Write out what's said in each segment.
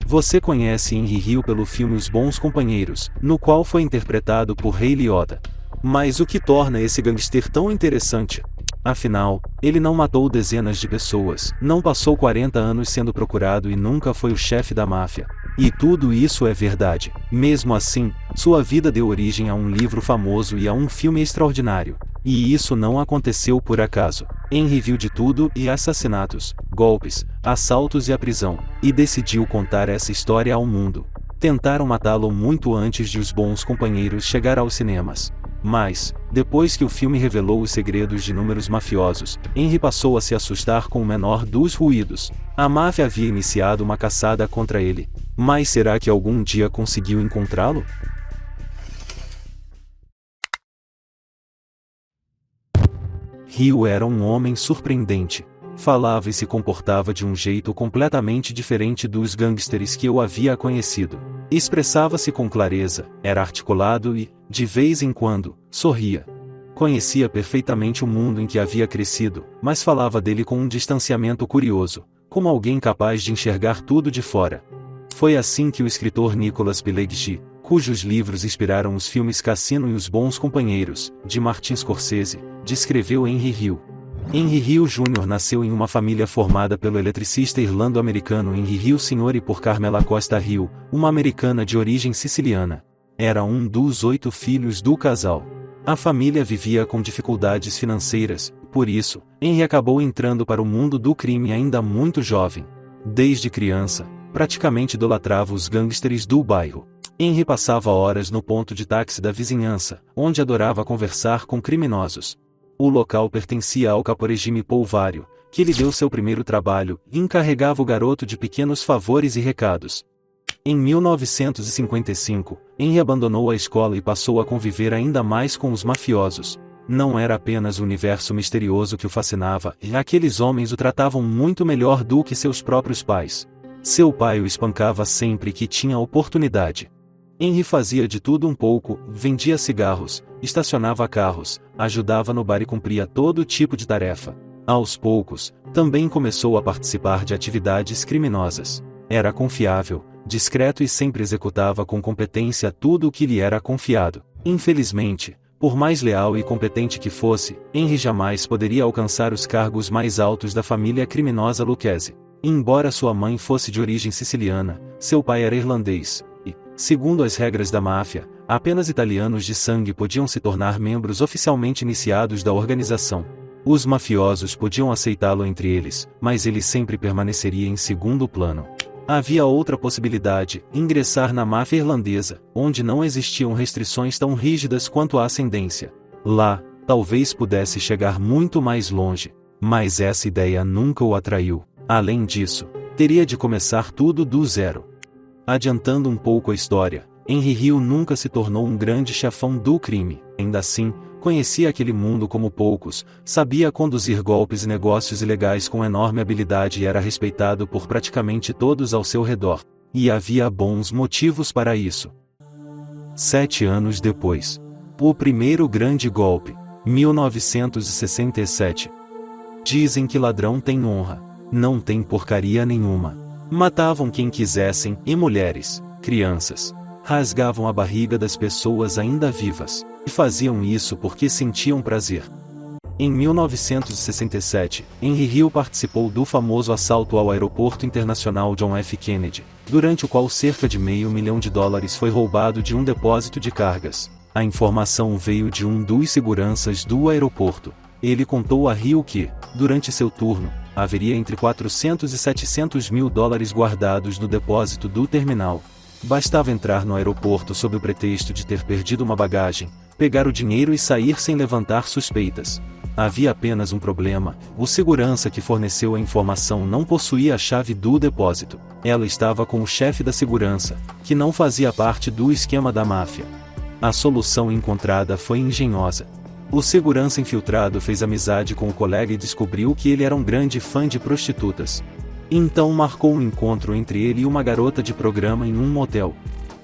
Você conhece Henry Hill pelo filme Os Bons Companheiros, no qual foi interpretado por Ray Liotta. Mas o que torna esse gangster tão interessante? Afinal, ele não matou dezenas de pessoas, não passou 40 anos sendo procurado e nunca foi o chefe da máfia. E tudo isso é verdade. Mesmo assim, sua vida deu origem a um livro famoso e a um filme extraordinário. E isso não aconteceu por acaso. Henry viu de tudo e assassinatos, golpes, assaltos e a prisão, e decidiu contar essa história ao mundo. Tentaram matá-lo muito antes de Os Bons Companheiros chegar aos cinemas. Mas, depois que o filme revelou os segredos de inúmeros mafiosos, Henry passou a se assustar com o menor dos ruídos. A máfia havia iniciado uma caçada contra ele. Mas será que algum dia conseguiu encontrá-lo? Hill era um homem surpreendente. Falava e se comportava de um jeito completamente diferente dos gangsters que eu havia conhecido. Expressava-se com clareza, era articulado e, de vez em quando, sorria. Conhecia perfeitamente o mundo em que havia crescido, mas falava dele com um distanciamento curioso, como alguém capaz de enxergar tudo de fora. Foi assim que o escritor Nicholas Pileggi, cujos livros inspiraram os filmes Cassino e Os Bons Companheiros, de Martin Scorsese, descreveu Henry Hill. Henry Hill Jr. nasceu em uma família formada pelo eletricista irlando-americano Henry Hill Sr. e por Carmela Costa Hill, uma americana de origem siciliana. Era um dos 8 filhos do casal. A família vivia com dificuldades financeiras, por isso, Henry acabou entrando para o mundo do crime ainda muito jovem. Desde criança, praticamente idolatrava os gangsters do bairro. Henry passava horas no ponto de táxi da vizinhança, onde adorava conversar com criminosos. O local pertencia ao caporegime Polvário, que lhe deu seu primeiro trabalho e encarregava o garoto de pequenos favores e recados. Em 1955, Henry abandonou a escola e passou a conviver ainda mais com os mafiosos. Não era apenas o universo misterioso que o fascinava, e aqueles homens o tratavam muito melhor do que seus próprios pais. Seu pai o espancava sempre que tinha oportunidade. Henry fazia de tudo um pouco, vendia cigarros, estacionava carros, ajudava no bar e cumpria todo tipo de tarefa. Aos poucos, também começou a participar de atividades criminosas. Era confiável, discreto e sempre executava com competência tudo o que lhe era confiado. Infelizmente, por mais leal e competente que fosse, Henry jamais poderia alcançar os cargos mais altos da família criminosa Lucchese. Embora sua mãe fosse de origem siciliana, seu pai era irlandês. Segundo as regras da máfia, apenas italianos de sangue podiam se tornar membros oficialmente iniciados da organização. Os mafiosos podiam aceitá-lo entre eles, mas ele sempre permaneceria em segundo plano. Havia outra possibilidade, ingressar na máfia irlandesa, onde não existiam restrições tão rígidas quanto a ascendência. Lá, talvez pudesse chegar muito mais longe, mas essa ideia nunca o atraiu. Além disso, teria de começar tudo do zero. Adiantando um pouco a história, Henry Hill nunca se tornou um grande chefão do crime. Ainda assim, conhecia aquele mundo como poucos, sabia conduzir golpes e negócios ilegais com enorme habilidade e era respeitado por praticamente todos ao seu redor. E havia bons motivos para isso. 7 anos depois. O primeiro grande golpe, 1967. Dizem que ladrão tem honra. Não tem porcaria nenhuma. Matavam quem quisessem, e mulheres, crianças. Rasgavam a barriga das pessoas ainda vivas. E faziam isso porque sentiam prazer. Em 1967, Henry Hill participou do famoso assalto ao Aeroporto Internacional John F. Kennedy, durante o qual cerca de $500 mil foi roubado de um depósito de cargas. A informação veio de um dos seguranças do aeroporto. Ele contou a Hill que, durante seu turno, haveria entre $400 e $700 mil guardados no depósito do terminal. Bastava entrar no aeroporto sob o pretexto de ter perdido uma bagagem, pegar o dinheiro e sair sem levantar suspeitas. Havia apenas um problema: o segurança que forneceu a informação não possuía a chave do depósito. Ela estava com o chefe da segurança, que não fazia parte do esquema da máfia. A solução encontrada foi engenhosa. O segurança infiltrado fez amizade com o colega e descobriu que ele era um grande fã de prostitutas. Então marcou um encontro entre ele e uma garota de programa em um motel.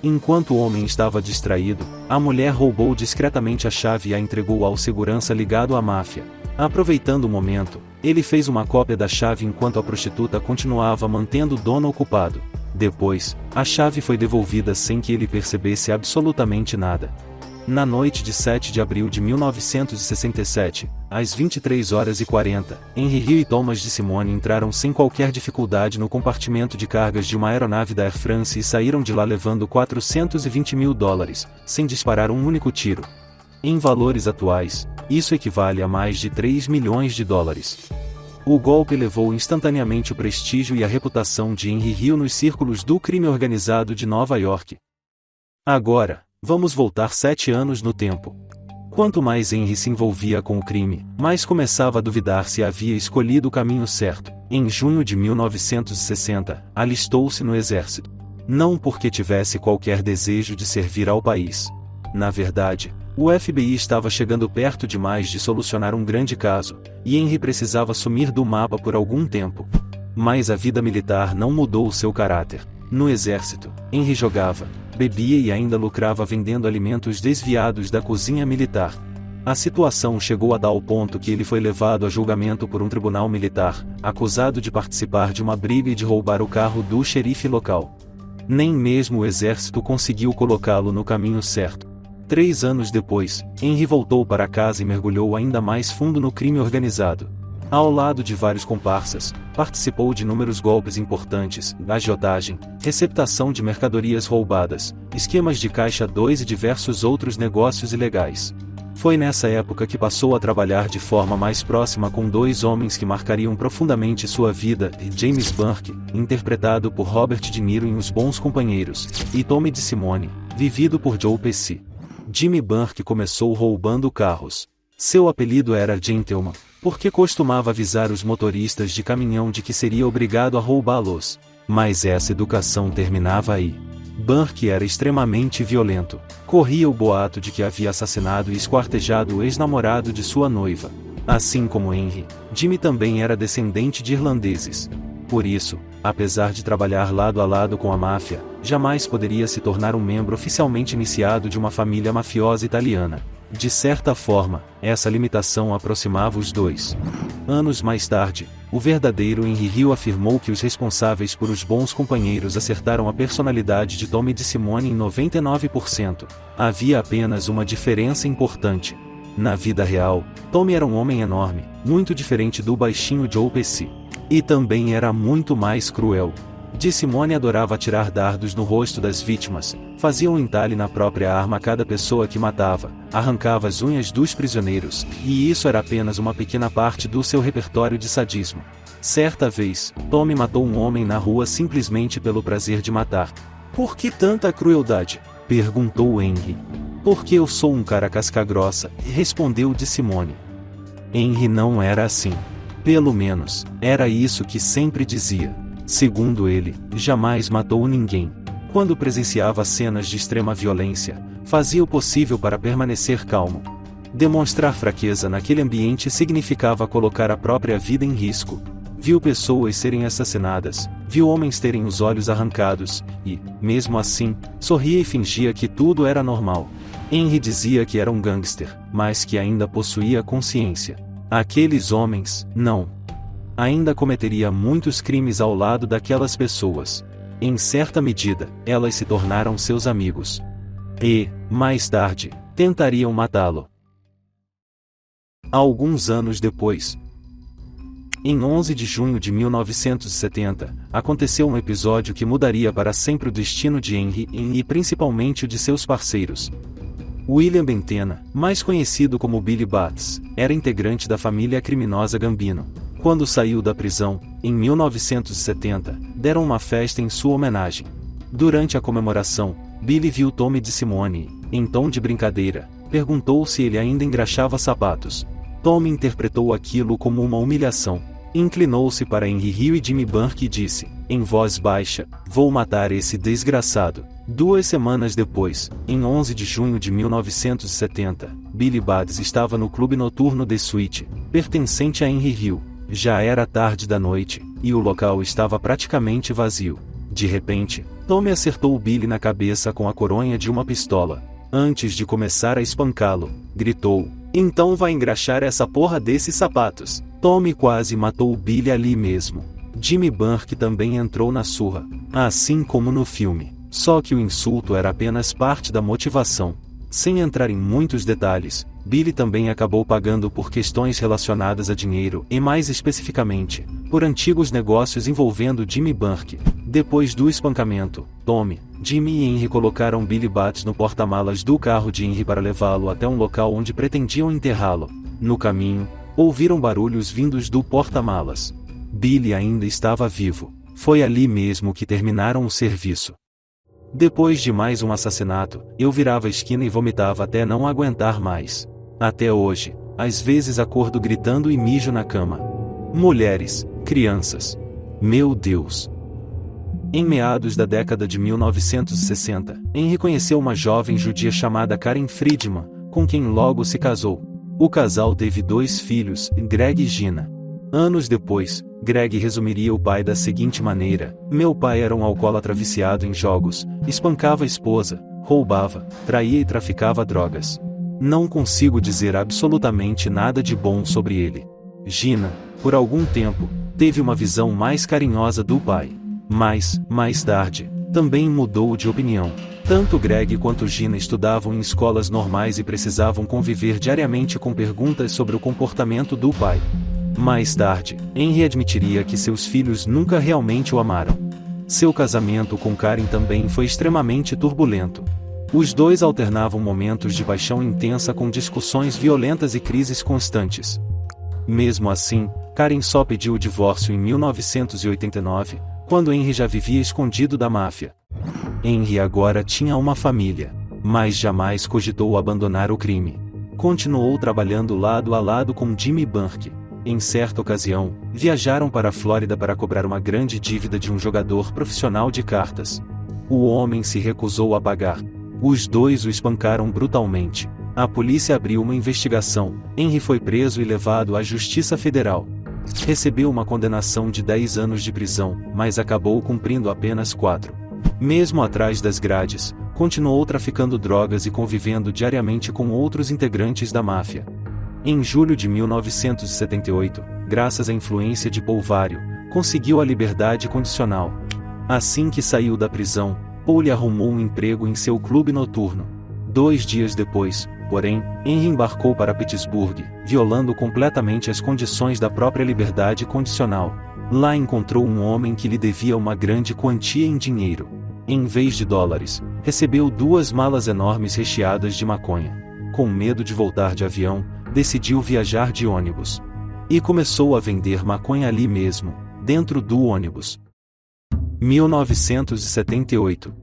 Enquanto o homem estava distraído, a mulher roubou discretamente a chave e a entregou ao segurança ligado à máfia. Aproveitando o momento, ele fez uma cópia da chave enquanto a prostituta continuava mantendo o dono ocupado. Depois, a chave foi devolvida sem que ele percebesse absolutamente nada. Na noite de 7 de abril de 1967, às 23h40, Henry Hill e Thomas DeSimone entraram sem qualquer dificuldade no compartimento de cargas de uma aeronave da Air France e saíram de lá levando $420 mil, sem disparar um único tiro. Em valores atuais, isso equivale a mais de $3 milhões. O golpe levou instantaneamente o prestígio e a reputação de Henry Hill nos círculos do crime organizado de Nova York. Agora, vamos voltar 7 anos no tempo. Quanto mais Henry se envolvia com o crime, mais começava a duvidar se havia escolhido o caminho certo. Em junho de 1960, alistou-se no exército. Não porque tivesse qualquer desejo de servir ao país. Na verdade, o FBI estava chegando perto demais de solucionar um grande caso, e Henry precisava sumir do mapa por algum tempo. Mas a vida militar não mudou seu caráter. No exército, Henry jogava, bebia e ainda lucrava vendendo alimentos desviados da cozinha militar. A situação chegou a tal ponto que ele foi levado a julgamento por um tribunal militar, acusado de participar de uma briga e de roubar o carro do xerife local. Nem mesmo o exército conseguiu colocá-lo no caminho certo. 3 anos depois, Henry voltou para casa e mergulhou ainda mais fundo no crime organizado. Ao lado de vários comparsas, participou de inúmeros golpes importantes, agiotagem, receptação de mercadorias roubadas, esquemas de caixa 2 e diversos outros negócios ilegais. Foi nessa época que passou a trabalhar de forma mais próxima com 2 homens que marcariam profundamente sua vida, James Burke, interpretado por Robert De Niro em Os Bons Companheiros, e Tommy DeSimone, vivido por Joe Pesci. Jimmy Burke começou roubando carros. Seu apelido era Gentleman, porque costumava avisar os motoristas de caminhão de que seria obrigado a roubá-los. Mas essa educação terminava aí. Burke era extremamente violento. Corria o boato de que havia assassinado e esquartejado o ex-namorado de sua noiva. Assim como Henry, Jimmy também era descendente de irlandeses. Por isso, apesar de trabalhar lado a lado com a máfia, jamais poderia se tornar um membro oficialmente iniciado de uma família mafiosa italiana. De certa forma, essa limitação aproximava os dois. Anos mais tarde, o verdadeiro Henry Hill afirmou que os responsáveis por Os Bons Companheiros acertaram a personalidade de Tommy DeSimone em 99%. Havia apenas uma diferença importante. Na vida real, Tommy era um homem enorme, muito diferente do baixinho Joe Pesci. E também era muito mais cruel. DeSimone adorava atirar dardos no rosto das vítimas, fazia um entalhe na própria arma a cada pessoa que matava, arrancava as unhas dos prisioneiros, e isso era apenas uma pequena parte do seu repertório de sadismo. Certa vez, Tommy matou um homem na rua simplesmente pelo prazer de matar. "Por que tanta crueldade?" perguntou Henry. "Porque eu sou um cara casca-grossa", respondeu DeSimone. Henry não era assim. Pelo menos, era isso que sempre dizia. Segundo ele, jamais matou ninguém. Quando presenciava cenas de extrema violência, fazia o possível para permanecer calmo. Demonstrar fraqueza naquele ambiente significava colocar a própria vida em risco. Viu pessoas serem assassinadas, viu homens terem os olhos arrancados, e, mesmo assim, sorria e fingia que tudo era normal. Henry dizia que era um gangster, mas que ainda possuía consciência. Aqueles homens, não. Ainda cometeria muitos crimes ao lado daquelas pessoas. Em certa medida, elas se tornaram seus amigos. E, mais tarde, tentariam matá-lo. Alguns anos depois, em 11 de junho de 1970, aconteceu um episódio que mudaria para sempre o destino de Henry e principalmente o de seus parceiros. William Bentena, mais conhecido como Billy Batts, era integrante da família criminosa Gambino. Quando saiu da prisão, em 1970, deram uma festa em sua homenagem. Durante a comemoração, Billy viu Tommy DeSimone e, em tom de brincadeira, perguntou se ele ainda engraxava sapatos. Tommy interpretou aquilo como uma humilhação. Inclinou-se para Henry Hill e Jimmy Burke e disse, em voz baixa, "Vou matar esse desgraçado." 2 semanas depois, em 11 de junho de 1970, Billy Batts estava no clube noturno The Suite, pertencente a Henry Hill. Já era tarde da noite, e o local estava praticamente vazio. De repente, Tommy acertou Billy na cabeça com a coronha de uma pistola. Antes de começar a espancá-lo, gritou, "Então vai engraxar essa porra desses sapatos." Tommy quase matou Billy ali mesmo. Jimmy Burke também entrou na surra. assim como no filme, só que o insulto era apenas parte da motivação. Sem entrar em muitos detalhes, Billy também acabou pagando por questões relacionadas a dinheiro e, mais especificamente, por antigos negócios envolvendo Jimmy Burke. Depois do espancamento, Tommy, Jimmy e Henry colocaram Billy Batts no porta-malas do carro de Henry para levá-lo até um local onde pretendiam enterrá-lo. No caminho, ouviram barulhos vindos do porta-malas. Billy ainda estava vivo. Foi ali mesmo que terminaram o serviço. Depois de mais um assassinato, eu virava a esquina e vomitava até não aguentar mais. Até hoje, às vezes acordo gritando e mijo na cama. Mulheres, crianças. Meu Deus! Em meados da década de 1960, Henry conheceu uma jovem judia chamada Karen Friedman, com quem logo se casou. O casal teve 2 filhos, Greg e Gina. Anos depois, Greg resumiria o pai da seguinte maneira: meu pai era um alcoólatra viciado em jogos, espancava a esposa, roubava, traía e traficava drogas. Não consigo dizer absolutamente nada de bom sobre ele. Gina, por algum tempo, teve uma visão mais carinhosa do pai. Mas, mais tarde, também mudou de opinião. Tanto Greg quanto Gina estudavam em escolas normais e precisavam conviver diariamente com perguntas sobre o comportamento do pai. Mais tarde, Henry admitiria que seus filhos nunca realmente o amaram. Seu casamento com Karen também foi extremamente turbulento. Os dois alternavam momentos de paixão intensa com discussões violentas e crises constantes. Mesmo assim, Karen só pediu o divórcio em 1989, quando Henry já vivia escondido da máfia. Henry agora tinha uma família, mas jamais cogitou abandonar o crime. Continuou trabalhando lado a lado com Jimmy Burke. Em certa ocasião, viajaram para a Flórida para cobrar uma grande dívida de um jogador profissional de cartas. O homem se recusou a pagar. Os dois o espancaram brutalmente. A polícia abriu uma investigação. Henry foi preso e levado à Justiça Federal. Recebeu uma condenação de 10 anos de prisão, mas acabou cumprindo apenas 4. Mesmo atrás das grades, continuou traficando drogas e convivendo diariamente com outros integrantes da máfia. Em julho de 1978, graças à influência de Paul Vario, conseguiu a liberdade condicional. Assim que saiu da prisão, Paul lhe arrumou um emprego em seu clube noturno. 2 dias depois, porém, Henry embarcou para Pittsburgh, violando completamente as condições da própria liberdade condicional. Lá encontrou um homem que lhe devia uma grande quantia em dinheiro. Em vez de dólares, recebeu 2 malas enormes recheadas de maconha. Com medo de voltar de avião, decidiu viajar de ônibus. E começou a vender maconha ali mesmo, dentro do ônibus. 1978.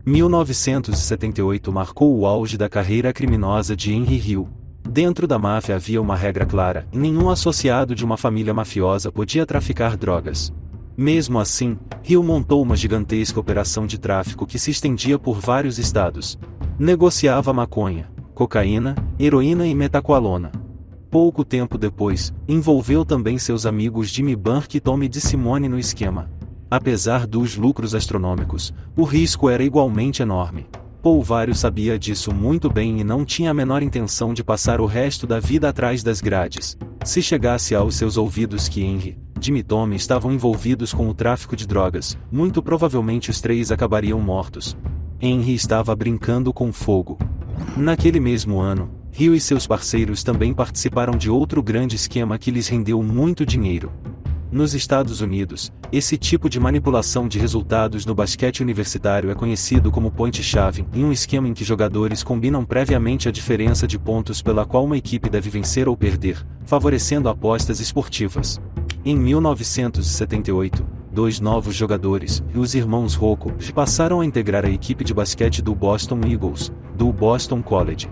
1978 marcou o auge da carreira criminosa de Henry Hill. Dentro da máfia havia uma regra clara: nenhum associado de uma família mafiosa podia traficar drogas. Mesmo assim, Hill montou uma gigantesca operação de tráfico que se estendia por vários estados. Negociava maconha, cocaína, heroína e metacoalona. Pouco tempo depois, envolveu também seus amigos Jimmy Burke e Tommy DeSimone no esquema. Apesar dos lucros astronômicos, o risco era igualmente enorme. Paul Vario sabia disso muito bem e não tinha a menor intenção de passar o resto da vida atrás das grades. Se chegasse aos seus ouvidos que Henry, Jimmy e Tommy estavam envolvidos com o tráfico de drogas, muito provavelmente os 3 acabariam mortos. Henry estava brincando com fogo. Naquele mesmo ano, Hill e seus parceiros também participaram de outro grande esquema que lhes rendeu muito dinheiro. Nos Estados Unidos, esse tipo de manipulação de resultados no basquete universitário é conhecido como point-shaving, em um esquema em que jogadores combinam previamente a diferença de pontos pela qual uma equipe deve vencer ou perder, favorecendo apostas esportivas. Em 1978, 2 novos jogadores, os irmãos Rocco, passaram a integrar a equipe de basquete do Boston Eagles, do Boston College.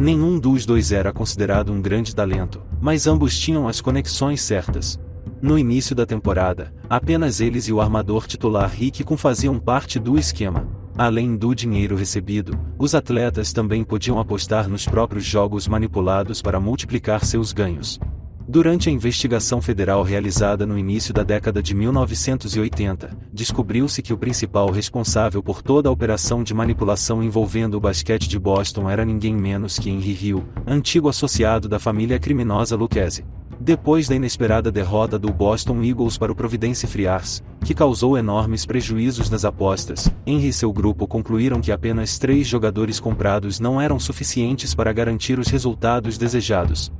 Nenhum dos 2 era considerado um grande talento, mas ambos tinham as conexões certas. No início da temporada, apenas eles e o armador titular Rick Coon faziam parte do esquema. Além do dinheiro recebido, os atletas também podiam apostar nos próprios jogos manipulados para multiplicar seus ganhos. Durante a investigação federal realizada no início da década de 1980, descobriu-se que o principal responsável por toda a operação de manipulação envolvendo o basquete de Boston era ninguém menos que Henry Hill, antigo associado da família criminosa Lucchese. Depois da inesperada derrota do Boston Eagles para o Providence Friars, que causou enormes prejuízos nas apostas, Henry e seu grupo concluíram que apenas 3 jogadores comprados não eram suficientes para garantir os resultados desejados.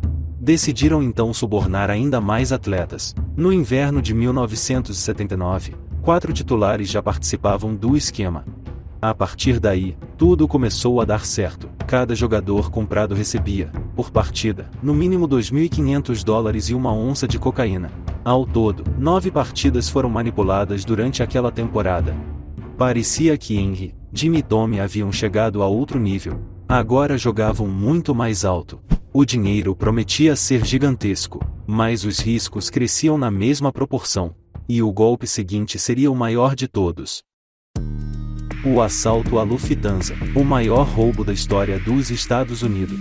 Decidiram então subornar ainda mais atletas. No inverno de 1979, 4 titulares já participavam do esquema. A partir daí, tudo começou a dar certo. Cada jogador comprado recebia, por partida, no mínimo $2.500 e uma onça de cocaína. Ao todo, 9 partidas foram manipuladas durante aquela temporada. Parecia que Henry, Jimmy e Tommy haviam chegado a outro nível. Agora jogavam muito mais alto. O dinheiro prometia ser gigantesco, mas os riscos cresciam na mesma proporção. E o golpe seguinte seria o maior de todos. O assalto à Lufthansa, o maior roubo da história dos Estados Unidos.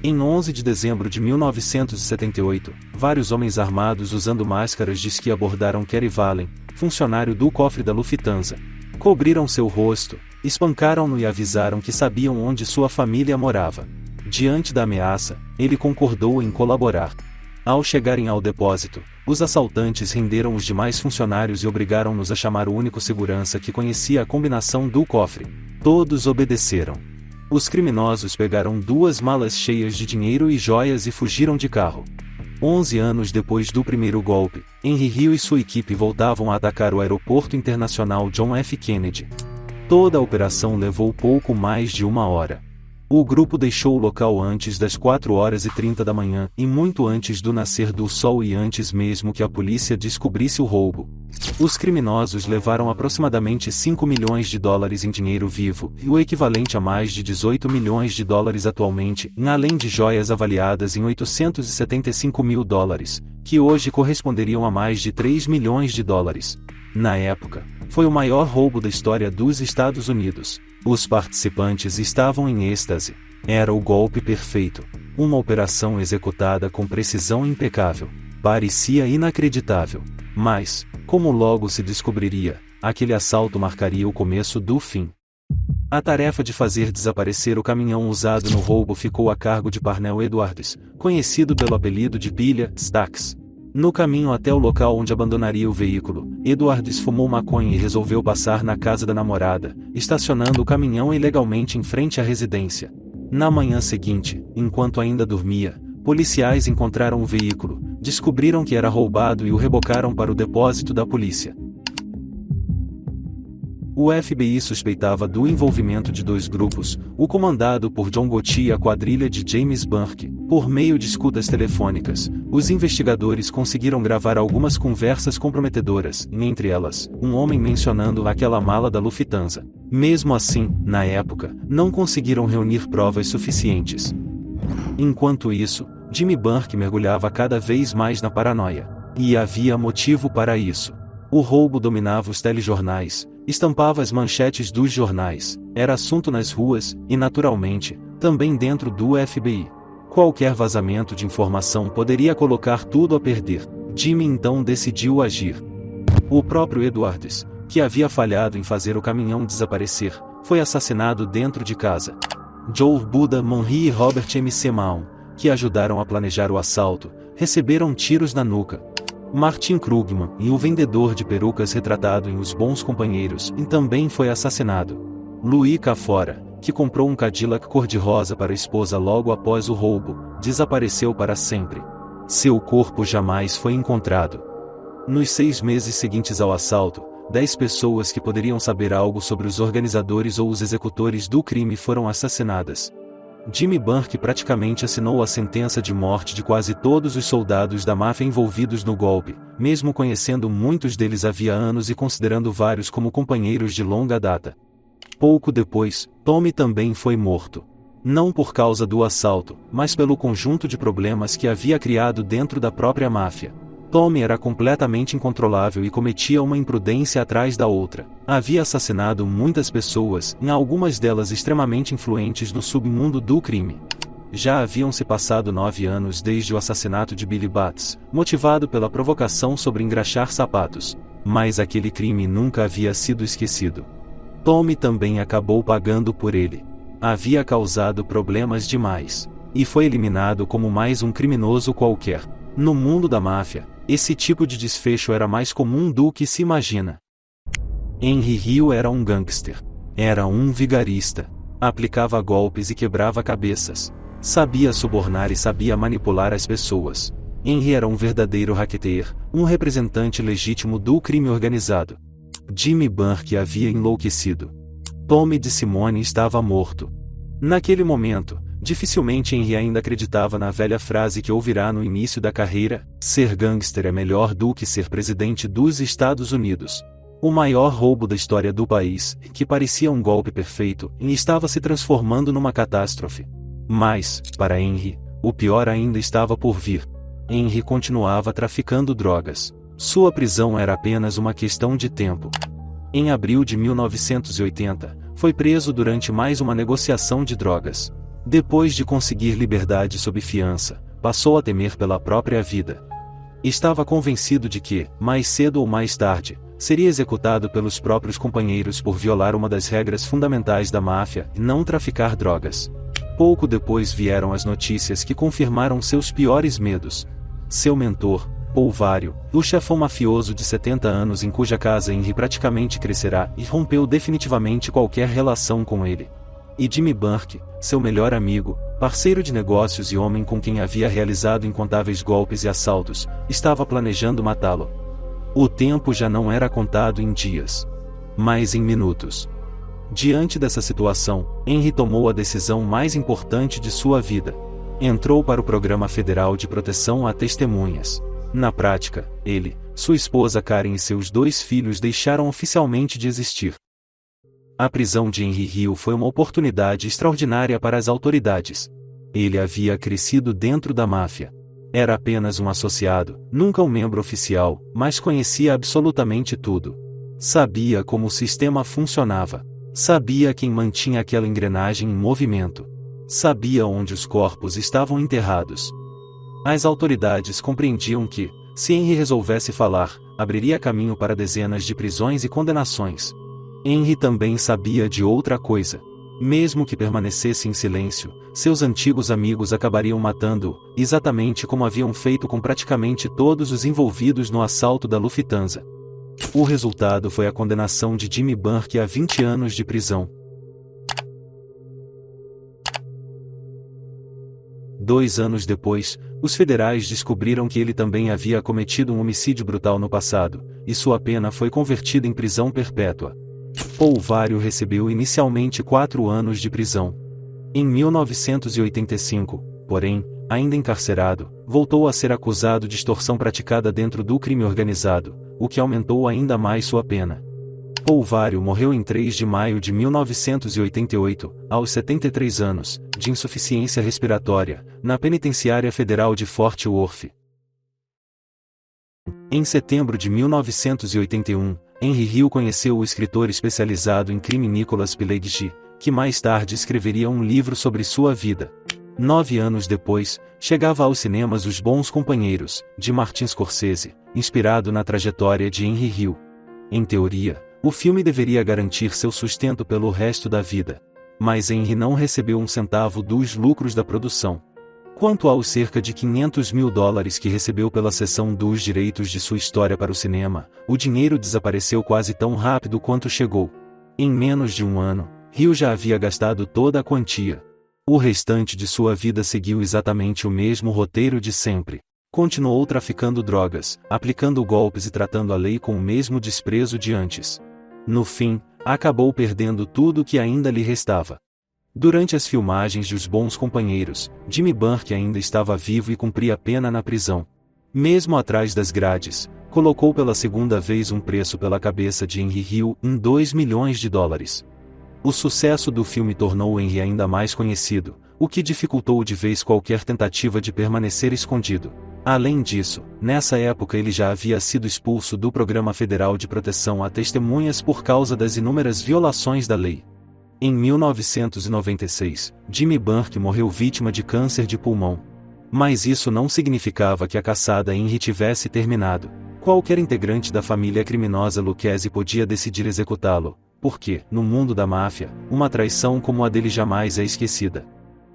Em 11 de dezembro de 1978, vários homens armados usando máscaras de esqui abordaram Kerry Vallen, funcionário do cofre da Lufthansa. Cobriram seu rosto, espancaram-no e avisaram que sabiam onde sua família morava. Diante da ameaça, ele concordou em colaborar. Ao chegarem ao depósito, os assaltantes renderam os demais funcionários e obrigaram-nos a chamar o único segurança que conhecia a combinação do cofre. Todos obedeceram. Os criminosos pegaram 2 malas cheias de dinheiro e joias e fugiram de carro. 11 anos depois do primeiro golpe, Henry Hill e sua equipe voltavam a atacar o aeroporto internacional John F. Kennedy. Toda a operação levou pouco mais de 1 hora. O grupo deixou o local antes das 4h30 da manhã e muito antes do nascer do sol e antes mesmo que a polícia descobrisse o roubo. Os criminosos levaram aproximadamente $5 milhões em dinheiro vivo, e o equivalente a mais de $18 milhões atualmente, além de joias avaliadas em $875 mil, que hoje corresponderiam a mais de $3 milhões. Na época, foi o maior roubo da história dos Estados Unidos. Os participantes estavam em êxtase. Era o golpe perfeito. Uma operação executada com precisão impecável. Parecia inacreditável. Mas, como logo se descobriria, aquele assalto marcaria o começo do fim. A tarefa de fazer desaparecer o caminhão usado no roubo ficou a cargo de Parnell Edwards, conhecido pelo apelido de Pilha Stacks. No caminho até o local onde abandonaria o veículo, Edwards fumou maconha e resolveu passar na casa da namorada, estacionando o caminhão ilegalmente em frente à residência. Na manhã seguinte, enquanto ainda dormia, policiais encontraram o veículo, descobriram que era roubado e o rebocaram para o depósito da polícia. O FBI suspeitava do envolvimento de 2 grupos, o comandado por John Gotti e a quadrilha de James Burke. Por meio de escutas telefônicas, os investigadores conseguiram gravar algumas conversas comprometedoras, entre elas, um homem mencionando aquela mala da Lufthansa. Mesmo assim, na época, não conseguiram reunir provas suficientes. Enquanto isso, Jimmy Burke mergulhava cada vez mais na paranoia. E havia motivo para isso. O roubo dominava os telejornais, estampava as manchetes dos jornais, era assunto nas ruas, e naturalmente, também dentro do FBI. Qualquer vazamento de informação poderia colocar tudo a perder. Jimmy então decidiu agir. O próprio Edwards, que havia falhado em fazer o caminhão desaparecer, foi assassinado dentro de casa. Joe Buda Monry e Robert M. Mahon, que ajudaram a planejar o assalto, receberam tiros na nuca. Martin Krugman, e o vendedor de perucas retratado em Os Bons Companheiros, também foi assassinado. Louis Cafora, que comprou um Cadillac cor-de-rosa para a esposa logo após o roubo, desapareceu para sempre. Seu corpo jamais foi encontrado. Nos 6 meses seguintes ao assalto, 10 pessoas que poderiam saber algo sobre os organizadores ou os executores do crime foram assassinadas. Jimmy Burke praticamente assinou a sentença de morte de quase todos os soldados da máfia envolvidos no golpe, mesmo conhecendo muitos deles havia anos e considerando vários como companheiros de longa data. Pouco depois, Tommy também foi morto. Não por causa do assalto, mas pelo conjunto de problemas que havia criado dentro da própria máfia. Tommy era completamente incontrolável e cometia uma imprudência atrás da outra. Havia assassinado muitas pessoas, algumas delas extremamente influentes no submundo do crime. Já haviam se passado 9 anos desde o assassinato de Billy Batts, motivado pela provocação sobre engraxar sapatos. Mas aquele crime nunca havia sido esquecido. Tommy também acabou pagando por ele. Havia causado problemas demais. E foi eliminado como mais um criminoso qualquer. No mundo da máfia, esse tipo de desfecho era mais comum do que se imagina. Henry Hill era um gangster. Era um vigarista. Aplicava golpes e quebrava cabeças. Sabia subornar e sabia manipular as pessoas. Henry era um verdadeiro racketeer, um representante legítimo do crime organizado. Jimmy Burke havia enlouquecido. Tommy DeSimone estava morto. Naquele momento, dificilmente Henry ainda acreditava na velha frase que ouvirá no início da carreira: ser gangster é melhor do que ser presidente dos Estados Unidos. O maior roubo da história do país, que parecia um golpe perfeito, estava se transformando numa catástrofe. Mas, para Henry, o pior ainda estava por vir. Henry continuava traficando drogas. Sua prisão era apenas uma questão de tempo. Em abril de 1980, foi preso durante mais uma negociação de drogas. Depois de conseguir liberdade sob fiança, passou a temer pela própria vida. Estava convencido de que, mais cedo ou mais tarde, seria executado pelos próprios companheiros por violar uma das regras fundamentais da máfia, não traficar drogas. Pouco depois vieram as notícias que confirmaram seus piores medos. Seu mentor, Paul Vario, o chefão mafioso de 70 anos em cuja casa Henry praticamente crescerá, e rompeu definitivamente qualquer relação com ele. E Jimmy Burke, seu melhor amigo, parceiro de negócios e homem com quem havia realizado incontáveis golpes e assaltos, estava planejando matá-lo. O tempo já não era contado em dias, mas em minutos. Diante dessa situação, Henry tomou a decisão mais importante de sua vida. Entrou para o Programa Federal de Proteção a Testemunhas. Na prática, ele, sua esposa Karen e seus 2 filhos deixaram oficialmente de existir. A prisão de Henry Hill foi uma oportunidade extraordinária para as autoridades. Ele havia crescido dentro da máfia. Era apenas um associado, nunca um membro oficial, mas conhecia absolutamente tudo. Sabia como o sistema funcionava. Sabia quem mantinha aquela engrenagem em movimento. Sabia onde os corpos estavam enterrados. As autoridades compreendiam que, se Henry resolvesse falar, abriria caminho para dezenas de prisões e condenações. Henry também sabia de outra coisa. Mesmo que permanecesse em silêncio, seus antigos amigos acabariam matando-o, exatamente como haviam feito com praticamente todos os envolvidos no assalto da Lufthansa. O resultado foi a condenação de Jimmy Burke a 20 anos de prisão. 2 anos depois, os federais descobriram que ele também havia cometido um homicídio brutal no passado, e sua pena foi convertida em prisão perpétua. Paul Vario recebeu inicialmente 4 anos de prisão. Em 1985, porém, ainda encarcerado, voltou a ser acusado de extorsão praticada dentro do crime organizado, o que aumentou ainda mais sua pena. Paul Vario morreu em 3 de maio de 1988, aos 73 anos, de insuficiência respiratória, na Penitenciária Federal de Fort Worth. Em setembro de 1981, Henry Hill conheceu o escritor especializado em crime Nicholas Pileggi, que mais tarde escreveria um livro sobre sua vida. 9 anos depois, chegava aos cinemas Os Bons Companheiros, de Martin Scorsese, inspirado na trajetória de Henry Hill. Em teoria, o filme deveria garantir seu sustento pelo resto da vida. Mas Henry não recebeu um centavo dos lucros da produção. Quanto aos cerca de $500 mil que recebeu pela cessão dos direitos de sua história para o cinema, o dinheiro desapareceu quase tão rápido quanto chegou. Em menos de um ano, Hill já havia gastado toda a quantia. O restante de sua vida seguiu exatamente o mesmo roteiro de sempre. Continuou traficando drogas, aplicando golpes e tratando a lei com o mesmo desprezo de antes. No fim, acabou perdendo tudo o que ainda lhe restava. Durante as filmagens de Os Bons Companheiros, Jimmy Burke ainda estava vivo e cumpria pena na prisão. Mesmo atrás das grades, colocou pela segunda vez um preço pela cabeça de Henry Hill em $2 milhões. O sucesso do filme tornou Henry ainda mais conhecido, o que dificultou de vez qualquer tentativa de permanecer escondido. Além disso, nessa época ele já havia sido expulso do Programa Federal de Proteção a Testemunhas por causa das inúmeras violações da lei. Em 1996, Jimmy Burke morreu vítima de câncer de pulmão. Mas isso não significava que a caçada a Henry tivesse terminado. Qualquer integrante da família criminosa Lucchese podia decidir executá-lo, porque, no mundo da máfia, uma traição como a dele jamais é esquecida.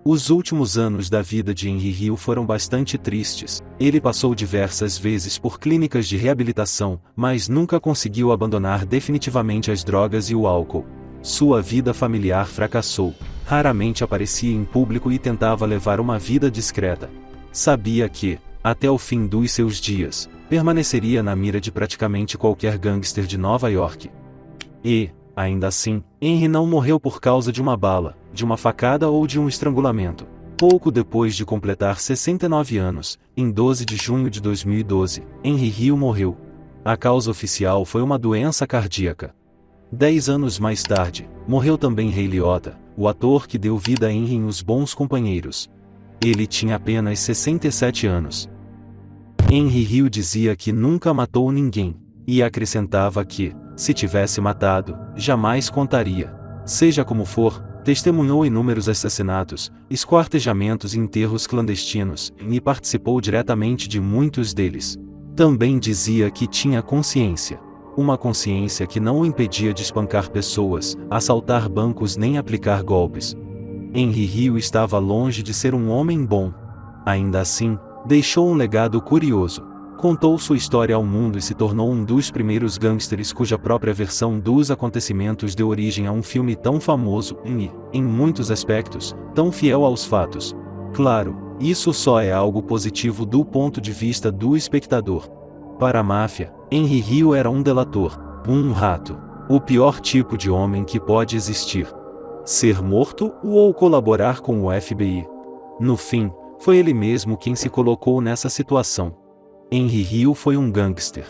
Os últimos anos da vida de Henry Hill foram bastante tristes. Ele passou diversas vezes por clínicas de reabilitação, mas nunca conseguiu abandonar definitivamente as drogas e o álcool. Sua vida familiar fracassou. Raramente aparecia em público e tentava levar uma vida discreta. Sabia que, até o fim dos seus dias, permaneceria na mira de praticamente qualquer gangster de Nova York. E, ainda assim, Henry não morreu por causa de uma bala, de uma facada ou de um estrangulamento. Pouco depois de completar 69 anos, em 12 de junho de 2012, Henry Hill morreu. A causa oficial foi uma doença cardíaca. 10 anos mais tarde, morreu também Ray Liotta, o ator que deu vida a Henry em Os Bons Companheiros. Ele tinha apenas 67 anos. Henry Hill dizia que nunca matou ninguém, e acrescentava que, se tivesse matado, jamais contaria. Seja como for, testemunhou inúmeros assassinatos, esquartejamentos e enterros clandestinos, e participou diretamente de muitos deles. Também dizia que tinha consciência. Uma consciência que não o impedia de espancar pessoas, assaltar bancos nem aplicar golpes. Henry Hill estava longe de ser um homem bom. Ainda assim, deixou um legado curioso. Contou sua história ao mundo e se tornou um dos primeiros gangsters cuja própria versão dos acontecimentos deu origem a um filme tão famoso e, em muitos aspectos, tão fiel aos fatos. Claro, isso só é algo positivo do ponto de vista do espectador. Para a máfia, Henry Hill era um delator, um rato, o pior tipo de homem que pode existir. Ser morto ou colaborar com o FBI. No fim, foi ele mesmo quem se colocou nessa situação. Henry Hill foi um gangster.